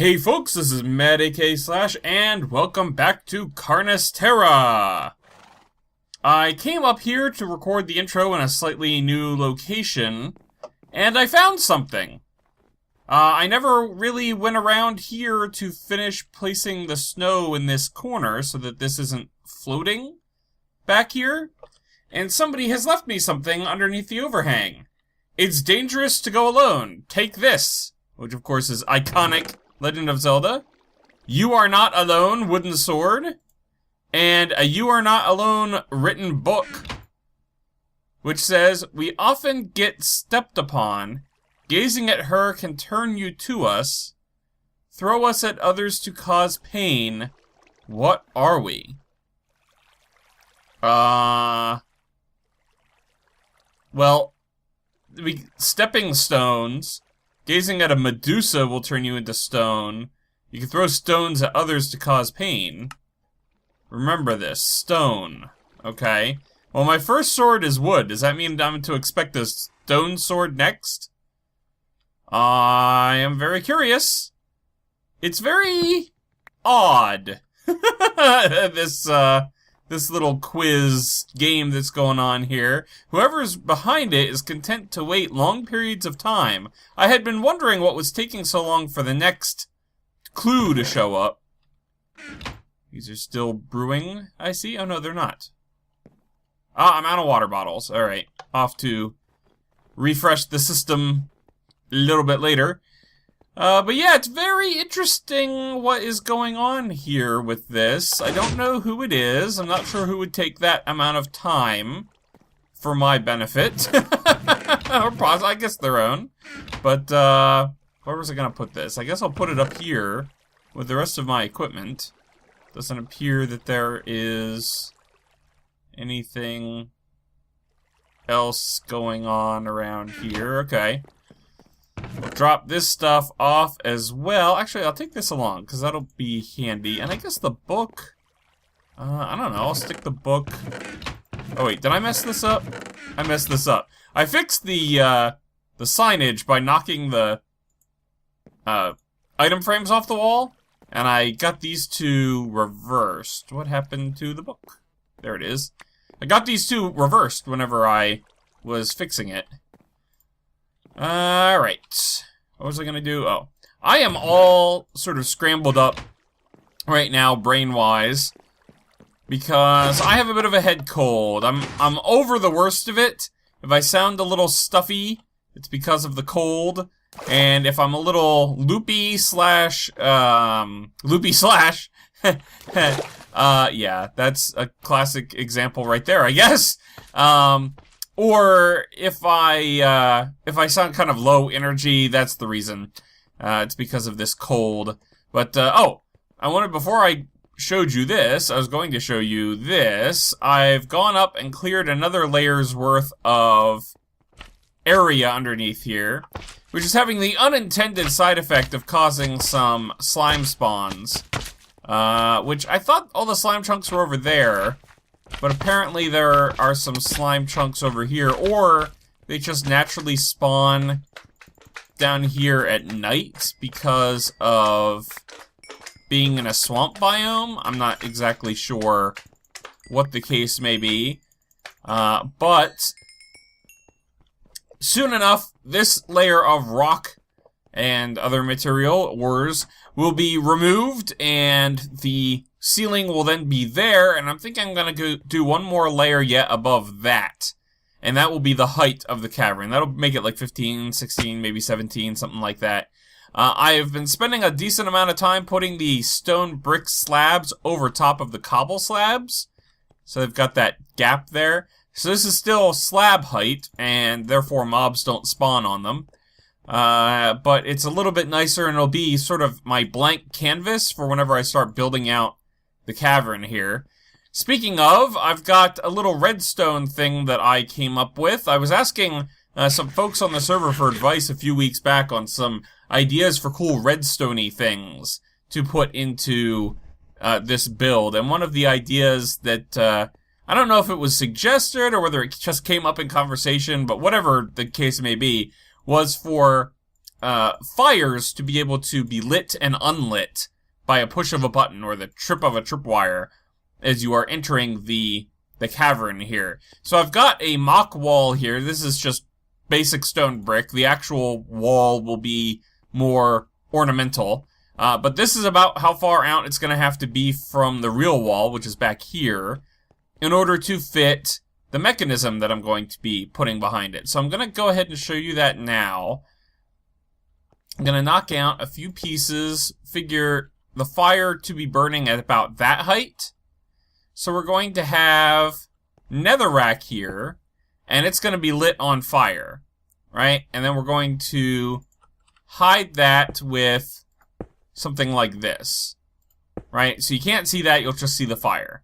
Hey folks, this is Matt aka Slash, and welcome back to CarnisTerra! I came up here to record the intro in a slightly new location, and I found something. I never really went around here to finish placing the snow in this corner so that this isn't floating back here, and somebody has left me something underneath the overhang. It's dangerous to go alone. Take this, which of course is iconic Legend of Zelda. You are not alone wooden sword, and a You Are Not Alone written book, which says, we often get stepped upon. Gazing at her can turn you to us, throw us at others to cause pain. What are we? Well, stepping stones. Gazing at a Medusa will turn you into stone. You can throw stones at others to cause pain. Remember this. Stone. Okay. Well, my first sword is wood. Does that mean I'm to expect a stone sword next? I am very curious. It's very odd. This little quiz game that's going on here. Whoever's behind it is content to wait long periods of time. I had been wondering what was taking so long for the next clue to show up. These are still brewing, I see. Oh, no, they're not. Ah, I'm out of water bottles. Alright, off to refresh the system a little bit later. But yeah, it's very interesting what is going on here with this. I don't know who it is. I'm not sure who would take that amount of time for my benefit. Or pause, I guess their own. But, where was I gonna put this? I guess I'll put it up here with the rest of my equipment. Doesn't appear that there is anything else going on around here. Okay. We'll drop this stuff off as well. Actually, I'll take this along, because that'll be handy. And I guess the book... I don't know, I'll stick the book... Oh wait, did I mess this up? I messed this up. I fixed the signage by knocking the item frames off the wall, and I got these two reversed. What happened to the book? There it is. I got these two reversed whenever I was fixing it. Alright. What was I gonna do? Oh. I am all sort of scrambled up right now, brain-wise, because I have a bit of a head cold. I'm over the worst of it. If I sound a little stuffy, it's because of the cold. And if I'm a little loopy slash, yeah, that's a classic example right there, I guess. Or if I sound kind of low energy, that's the reason. It's because of this cold. But, oh, before I showed you this, I was going to show you this. I've gone up and cleared another layer's worth of area underneath here, which is having the unintended side effect of causing some slime spawns. Which I thought all the slime chunks were over there. But apparently there are some slime chunks over here, or they just naturally spawn down here at night because of being in a swamp biome. I'm not exactly sure what the case may be. But soon enough, this layer of rock and other material, ores, will be removed, and the ceiling will then be there, and I'm thinking I'm gonna do one more layer yet above that. And that will be the height of the cavern. That'll make it like 15, 16, maybe 17, something like that. I've been spending a decent amount of time putting the stone brick slabs over top of the cobble slabs. So they've got that gap there. So this is still slab height, and therefore mobs don't spawn on them. But it's a little bit nicer, and it'll be sort of my blank canvas for whenever I start building out the cavern here. Speaking of, I've got a little redstone thing that I came up with. I was asking some folks on the server for advice a few weeks back on some ideas for cool redstone-y things to put into this build. And one of the ideas that, I don't know if it was suggested or whether it just came up in conversation, but whatever the case may be, was for fires to be able to be lit and unlit by a push of a button or the trip of a tripwire as you are entering the cavern here. So I've got a mock wall here. This is just basic stone brick. The actual wall will be more ornamental. But this is about how far out it's going to have to be from the real wall, which is back here, in order to fit the mechanism that I'm going to be putting behind it. So I'm going to go ahead and show you that now. I'm going to knock out a few pieces, figure the fire to be burning at about that height. So we're going to have netherrack here, and it's going to be lit on fire, right? And then we're going to hide that with something like this, right? So you can't see that, you'll just see the fire,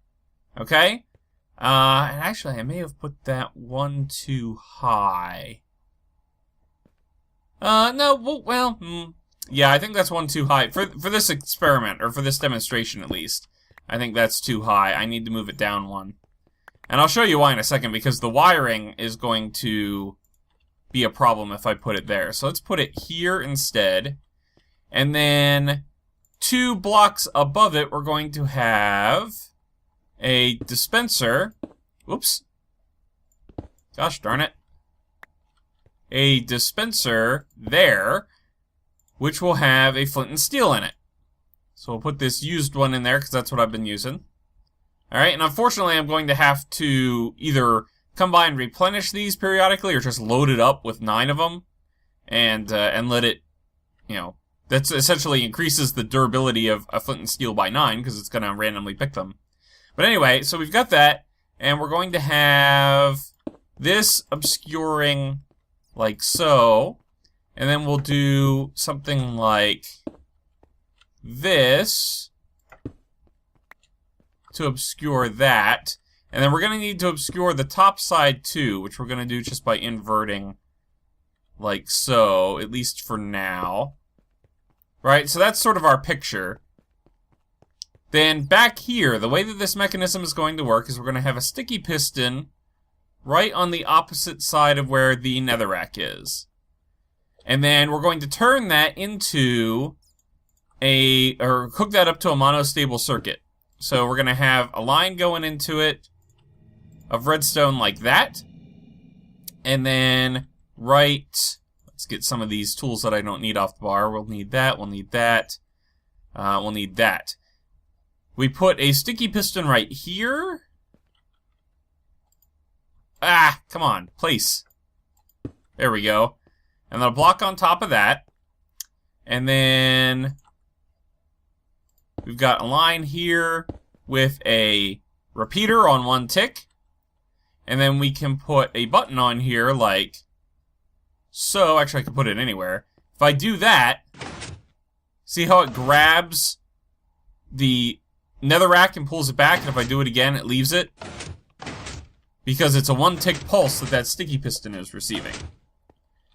okay? And actually, I may have put that one too high. No, yeah, I think that's one too high. For this experiment, or for this demonstration at least, I think that's too high. I need to move it down one. And I'll show you why in a second, because the wiring is going to be a problem if I put it there. So let's put it here instead. And then 2 blocks above it, we're going to have a dispenser. Oops. Gosh darn it. A dispenser there, which will have a flint and steel in it. So we'll put this used one in there, because that's what I've been using. Alright, and unfortunately I'm going to have to either come by and replenish these periodically, or just load it up with 9 of them, and let it, you know, that essentially increases the durability of a flint and steel by 9, because it's going to randomly pick them. But anyway, so we've got that, and we're going to have this obscuring like so, and then we'll do something like this to obscure that, and then we're going to need to obscure the top side too, which we're going to do just by inverting like so, at least for now. Right, so that's sort of our picture. Then back here, the way that this mechanism is going to work is we're going to have a sticky piston right on the opposite side of where the netherrack is. And then we're going to turn that into or hook that up to a monostable circuit. So we're going to have a line going into it of redstone like that. And then let's get some of these tools that I don't need off the bar. We'll need that, we'll need that, we'll need that. We put a sticky piston right here. Ah, come on, place. There we go. And then a block on top of that. And then we've got a line here with a repeater on 1 tick. And then we can put a button on here like so. Actually, I can put it anywhere. If I do that, see how it grabs the netherrack and pulls it back, and if I do it again, it leaves it? Because it's a 1-tick pulse that sticky piston is receiving.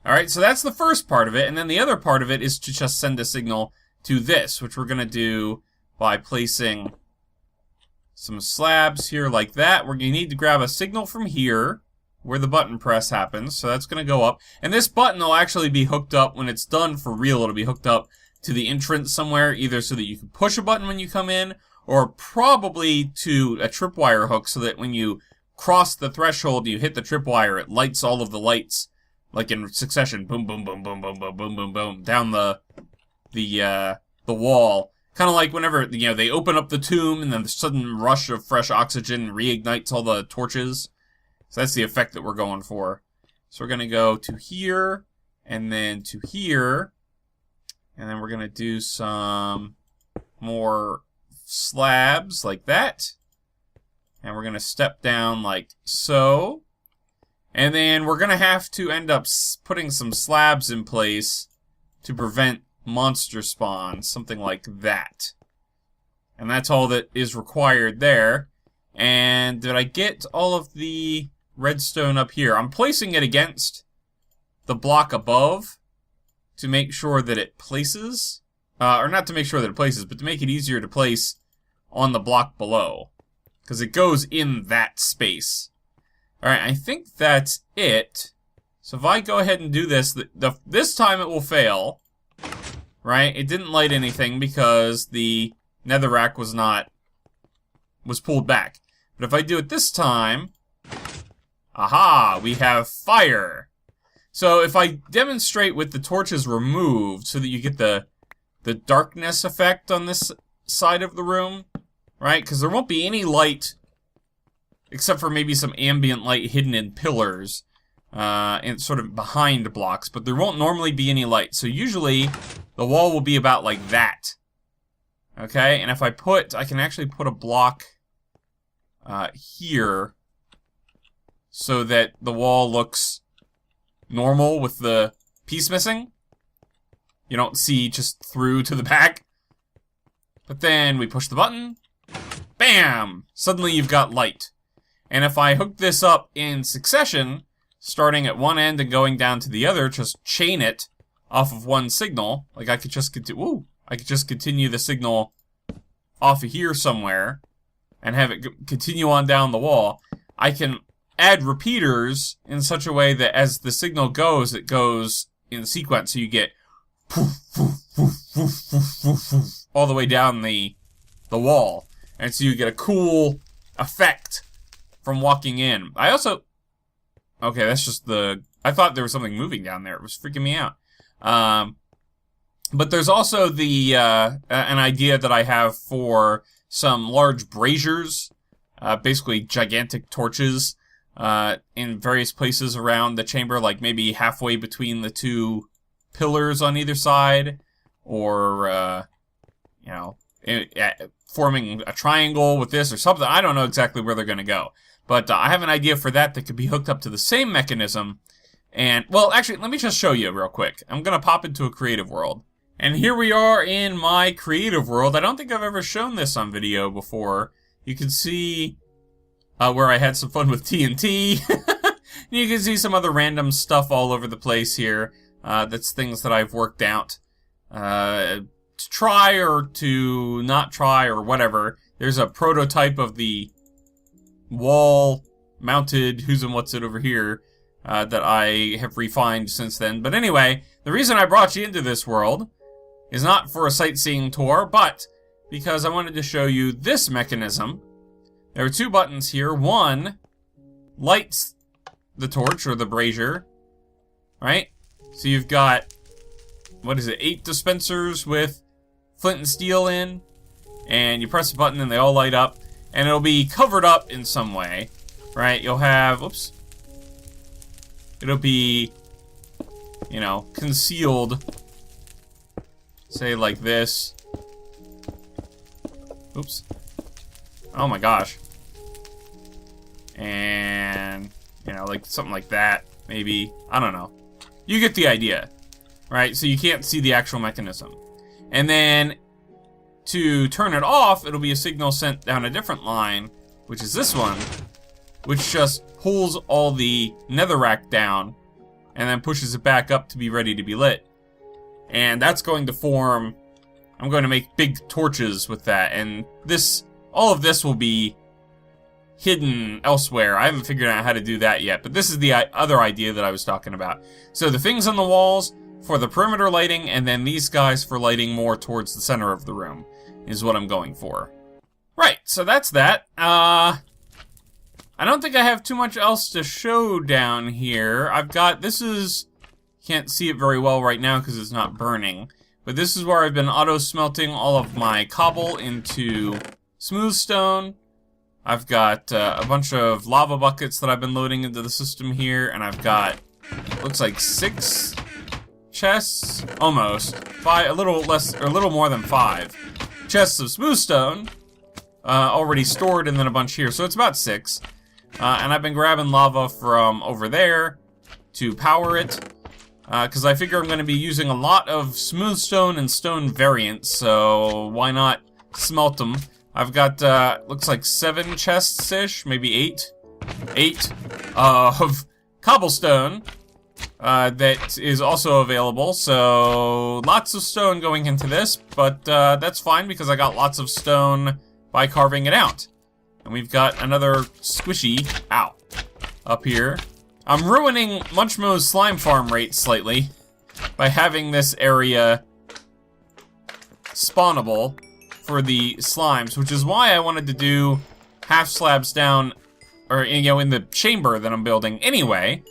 Alright, so that's the first part of it, and then the other part of it is to just send a signal to this, which we're going to do by placing some slabs here like that. We're going to need to grab a signal from here, where the button press happens, so that's going to go up. And this button will actually be hooked up, when it's done for real, it'll be hooked up to the entrance somewhere, either so that you can push a button when you come in, or probably to a tripwire hook, so that when you cross the threshold, you hit the tripwire, it lights all of the lights, like in succession, boom, boom, boom, boom, boom, boom, boom, boom, boom, down the wall. Kind of like whenever, you know, they open up the tomb, and then the sudden rush of fresh oxygen reignites all the torches. So that's the effect that we're going for. So we're going to go to here, and then to here, and then we're going to do some more slabs like that. And we're going to step down like so. And then we're going to have to end up putting some slabs in place to prevent monster spawn, something like that. And that's all that is required there. And did I get all of the redstone up here? I'm placing it against the block above to make sure that it places. Or not to make sure that it places, but to make it easier to place on the block below. Because it goes in that space. Alright, I think that's it. So if I go ahead and do this, this time it will fail, right? It didn't light anything because the netherrack was pulled back. But if I do it this time, aha, we have fire. So if I demonstrate with the torches removed so that you get the darkness effect on this side of the room, right? Because there won't be any light except for maybe some ambient light hidden in pillars and sort of behind blocks, but there won't normally be any light. So usually the wall will be about like that. Okay, and if I can actually put a block here so that the wall looks normal with the piece missing. You don't see just through to the back. But then we push the button. Bam! Suddenly you've got light. And if I hook this up in succession, starting at one end and going down to the other, just chain it off of one signal, like I could just continue the signal off of here somewhere and have it continue on down the wall. I can add repeaters in such a way that as the signal goes, it goes in sequence, so you get all the way down the wall. And so you get a cool effect from walking in. Okay, that's just I thought there was something moving down there. It was freaking me out. But there's also an idea that I have for some large braziers, basically gigantic torches, in various places around the chamber, like maybe halfway between the two pillars on either side, or, forming a triangle with this or something. I don't know exactly where they're going to go. But I have an idea for that could be hooked up to the same mechanism. And, well, actually, let me just show you real quick. I'm going to pop into a creative world. And here we are in my creative world. I don't think I've ever shown this on video before. You can see where I had some fun with TNT. You can see some other random stuff all over the place here. That's things that I've worked out. To try or to not try or whatever. There's a prototype of the wall-mounted who's and what's it over here that I have refined since then. But anyway, the reason I brought you into this world is not for a sightseeing tour, but because I wanted to show you this mechanism. There are two buttons here. One lights the torch or the brazier, right? So you've got, 8 dispensers with flint and steel in, and you press the button and they all light up. And it'll be covered up in some way, right? You'll have, it'll be, concealed, say like this. Oops. Oh my gosh. And, like something like that, maybe. I don't know. You get the idea, right? So you can't see the actual mechanism. And then to turn it off, it'll be a signal sent down a different line, which is this one, which just pulls all the netherrack down and then pushes it back up to be ready to be lit. And that's going to form, I'm going to make big torches with that, and all of this will be hidden elsewhere. I haven't figured out how to do that yet, but this is the other idea that I was talking about. So the things on the walls for the perimeter lighting, and then these guys for lighting more towards the center of the room is what I'm going for. Right, so that's that. I don't think I have too much else to show down here. Can't see it very well right now because it's not burning, but this is where I've been auto-smelting all of my cobble into smooth stone. I've got a bunch of lava buckets that I've been loading into the system here, and I've got, looks like 6 chests, almost, 5, a little less, or a little more than 5 chests of smooth stone already stored, and then a bunch here, so it's about 6. And I've been grabbing lava from over there to power it, because I figure I'm going to be using a lot of smooth stone and stone variants, so why not smelt them? I've got, looks like 7 chests-ish, maybe 8 of cobblestone that is also available, so lots of stone going into this, but that's fine because I got lots of stone by carving it out. And we've got another squishy, up here, I'm ruining Munchmo's slime farm rate slightly by having this area spawnable for the slimes, which is why I wanted to do half slabs down, or, you know, in the chamber that I'm building anyway,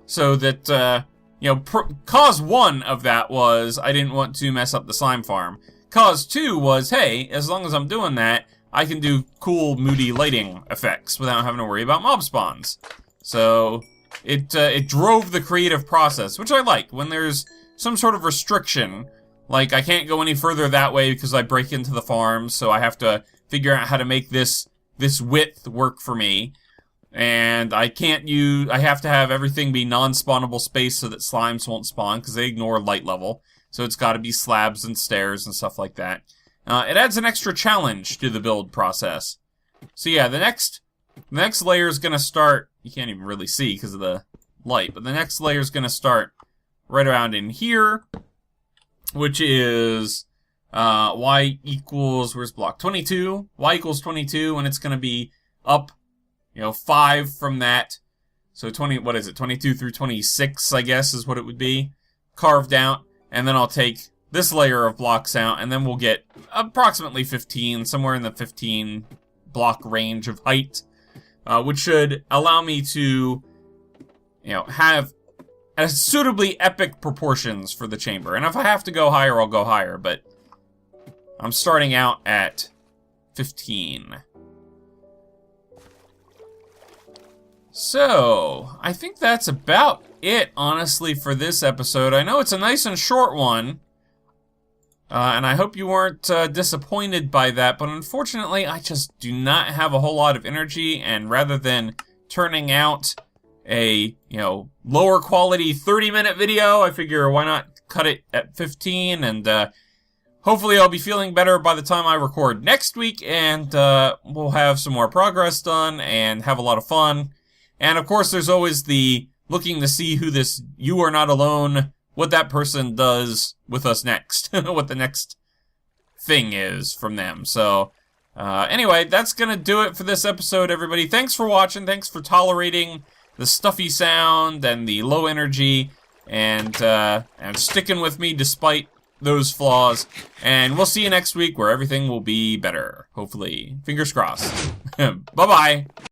so that, you know, cause 1 of that was I didn't want to mess up the slime farm. Cause 2 was, hey, as long as I'm doing that, I can do cool, moody lighting effects without having to worry about mob spawns. So it drove the creative process, which I like. When there's some sort of restriction, like I can't go any further that way because I break into the farm, so I have to figure out how to make this width work for me. And I have to have everything be non-spawnable space so that slimes won't spawn because they ignore light level. So it's got to be slabs and stairs and stuff like that. It adds an extra challenge to the build process. So yeah, the next layer is going to start, you can't even really see because of the light, but the next layer is going to start right around in here, which is y equals, where's block? 22. Y equals 22, and it's going to be up, you know, 5 from that. So 22 through 26, I guess, is what it would be. Carved out, and then I'll take this layer of blocks out, and then we'll get approximately 15, somewhere in the 15 block range of height, which should allow me to, you know, have suitably epic proportions for the chamber. And if I have to go higher, I'll go higher, but I'm starting out at 15. So, I think that's about it, honestly, for this episode. I know it's a nice and short one, and I hope you weren't disappointed by that, but unfortunately, I just do not have a whole lot of energy, and rather than turning out a, you know, lower quality 30-minute video, I figure why not cut it at 15, and hopefully I'll be feeling better by the time I record next week, and we'll have some more progress done, and have a lot of fun. And of course, there's always the looking to see who this You Are Not Alone, what that person does with us next, what the next thing is from them. So, anyway, that's gonna do it for this episode, everybody. Thanks for watching, thanks for tolerating the stuffy sound and the low energy, and sticking with me despite those flaws. And we'll see you next week where everything will be better, hopefully. Fingers crossed. Bye-bye.